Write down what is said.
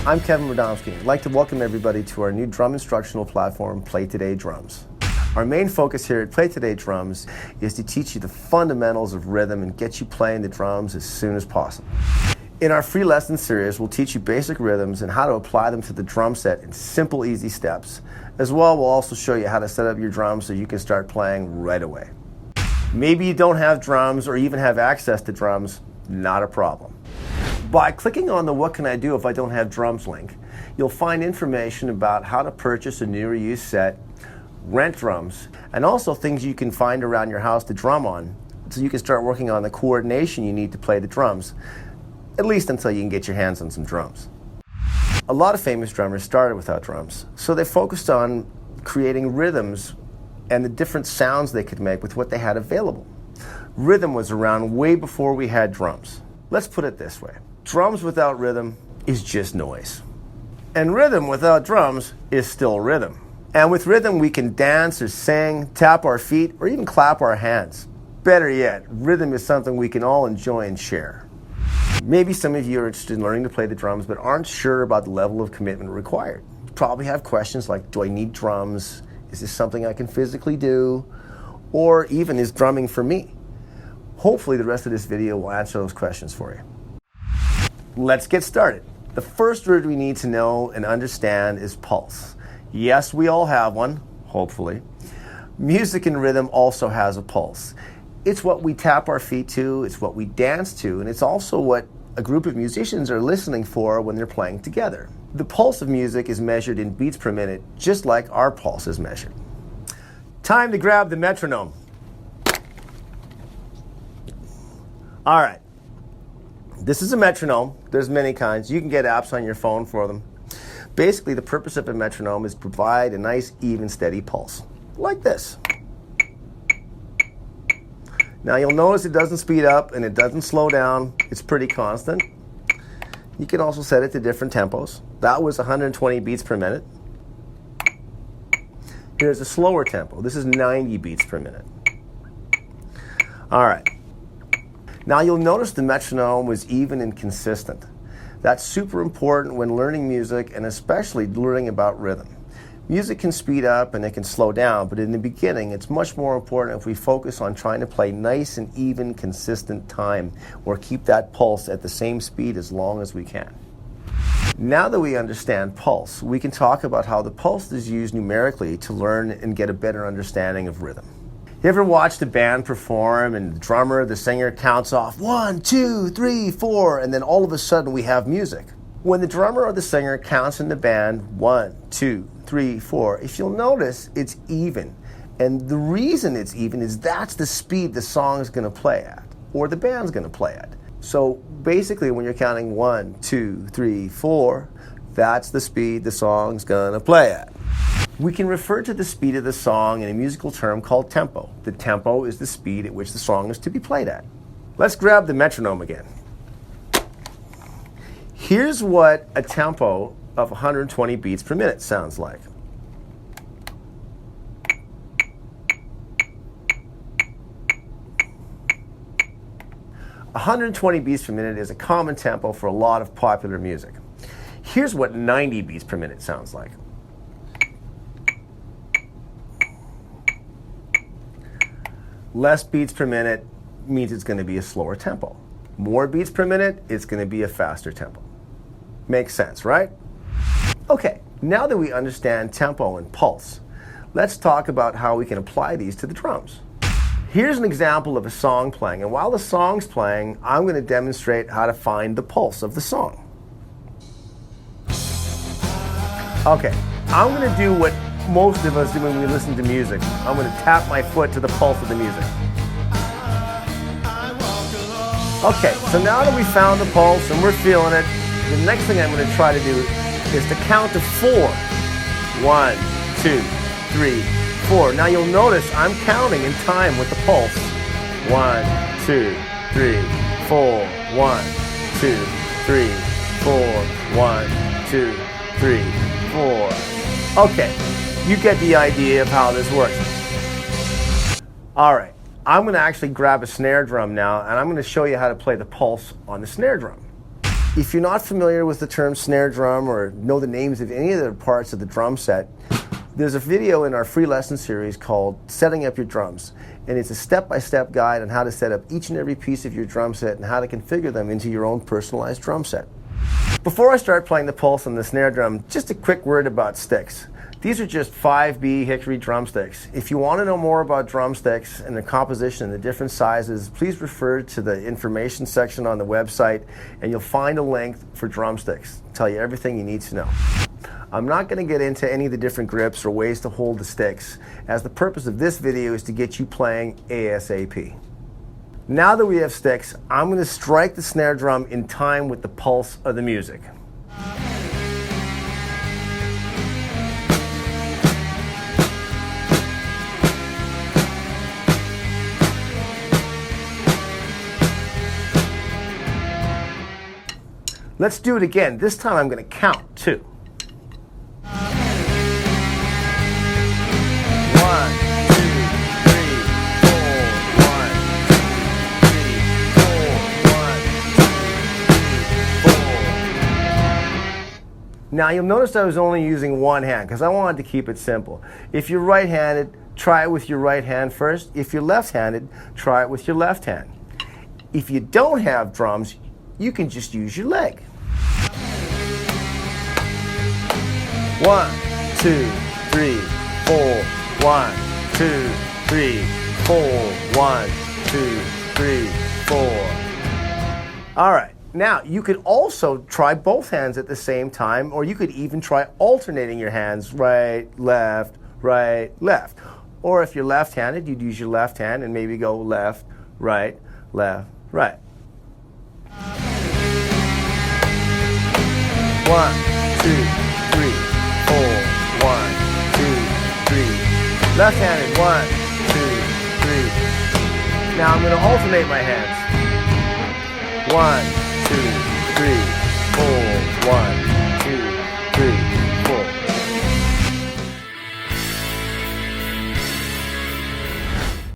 I'm Kevin Radomski. I'd like to welcome everybody to our new drum instructional platform, Play Today Drums. Our main focus here at Play Today Drums is to teach you the fundamentals of rhythm and get you playing the drums as soon as possible. In our free lesson series, we'll teach you basic rhythms and how to apply them to the drum set in simple, easy steps. As well, we'll also show you how to set up your drums so you can start playing right away. Maybe you don't have drums or even have access to drums, not a problem. By clicking on the What Can I Do If I Don't Have Drums link, you'll find information about how to purchase a new or used set, rent drums, and also things you can find around your house to drum on so you can start working on the coordination you need to play the drums, at least until you can get your hands on some drums. A lot of famous drummers started without drums, so they focused on creating rhythms and the different sounds they could make with what they had available. Rhythm was around way before we had drums. Let's put it this way. Drums without rhythm is just noise. And rhythm without drums is still rhythm. And with rhythm we can dance or sing, tap our feet, or even clap our hands. Better yet, rhythm is something we can all enjoy and share. Maybe some of you are interested in learning to play the drums but aren't sure about the level of commitment required. You probably have questions like, do I need drums? Is this something I can physically do? Or even, is drumming for me? Hopefully the rest of this video will answer those questions for you. Let's get started. The first word we need to know and understand is pulse. Yes, we all have one, hopefully. Music and rhythm also has a pulse. It's what we tap our feet to, it's what we dance to, and it's also what a group of musicians are listening for when they're playing together. The pulse of music is measured in beats per minute, just like our pulse is measured. Time to grab the metronome. All right. This is a metronome. There's many kinds. You can get apps on your phone for them. Basically, the purpose of a metronome is to provide a nice, even, steady pulse, like this. Now you'll notice it doesn't speed up and it doesn't slow down. It's pretty constant. You can also set it to different tempos. That was 120 beats per minute. Here's a slower tempo. This is 90 beats per minute. All right. Now you'll notice the metronome was even and consistent. That's super important when learning music and especially learning about rhythm. Music can speed up and it can slow down, but in the beginning it's much more important if we focus on trying to play nice and even, consistent time or keep that pulse at the same speed as long as we can. Now that we understand pulse, we can talk about how the pulse is used numerically to learn and get a better understanding of rhythm. You ever watched a band perform and the drummer, the singer counts off 1, 2, 3, 4, and then all of a sudden we have music? When the drummer or the singer counts in the band 1, 2, 3, 4, if you'll notice, it's even. And the reason it's even is that's the speed the song is going to play at, or the band's going to play at. So basically when you're counting 1, 2, 3, 4, that's the speed the song's going to play at. We can refer to the speed of the song in a musical term called tempo. The tempo is the speed at which the song is to be played at. Let's grab the metronome again. Here's what a tempo of 120 beats per minute sounds like. A 120 beats per minute is a common tempo for a lot of popular music. Here's what 90 beats per minute sounds like. Less beats per minute means it's going to be a slower tempo. More beats per minute, it's going to be a faster tempo. Makes sense, right? Okay, now that we understand tempo and pulse, let's talk about how we can apply these to the drums. Here's an example of a song playing, and while the song's playing, I'm going to demonstrate how to find the pulse of the song. Okay, I'm going to do what most of us do when we listen to music. I'm going to tap my foot to the pulse of the music. Okay, so now that we found the pulse and we're feeling it, the next thing I'm going to try to do is to count to 4. 1, 2, 3, 4. Now you'll notice I'm counting in time with the pulse. 1, 2, 3, 4. 1, 2, 3, 4. 1, 2, 3, 4. Okay. You get the idea of how this works. All right, I'm going to actually grab a snare drum now, and I'm going to show you how to play the pulse on the snare drum. If you're not familiar with the term snare drum or know the names of any of the parts of the drum set, there's a video in our free lesson series called Setting Up Your Drums, and it's a step-by-step guide on how to set up each and every piece of your drum set and how to configure them into your own personalized drum set. Before I start playing the pulse on the snare drum, just a quick word about sticks. These are just 5B hickory drumsticks. If you want to know more about drumsticks and their composition and the different sizes, please refer to the information section on the website and you'll find a link for drumsticks. It'll tell you everything you need to know. I'm not going to get into any of the different grips or ways to hold the sticks, as the purpose of this video is to get you playing ASAP. Now that we have sticks, I'm going to strike the snare drum in time with the pulse of the music. Let's do it again. This time I'm going to count too. 1, 2, 3, 4, 1, 2, 3, 4, 1, 2, 3, 4. Now you'll notice I was only using one hand because I wanted to keep it simple. If you're right-handed, try it with your right hand first. If you're left-handed, try it with your left hand. If you don't have drums, you can just use your leg. 1, 2, 3, 4, 1, 2, 3, 4, 1, 2, 3, 4. All right, now you could also try both hands at the same time, or you could even try alternating your hands, right, left, right, left. Or if you're left-handed, you'd use your left hand and maybe go left, right, left, right. 1, 2, 3, 4, 1, 2, 3. Left-handed, 1, 2, 3. Now I'm going to alternate my hands. 1, 2, 3, 4, 1.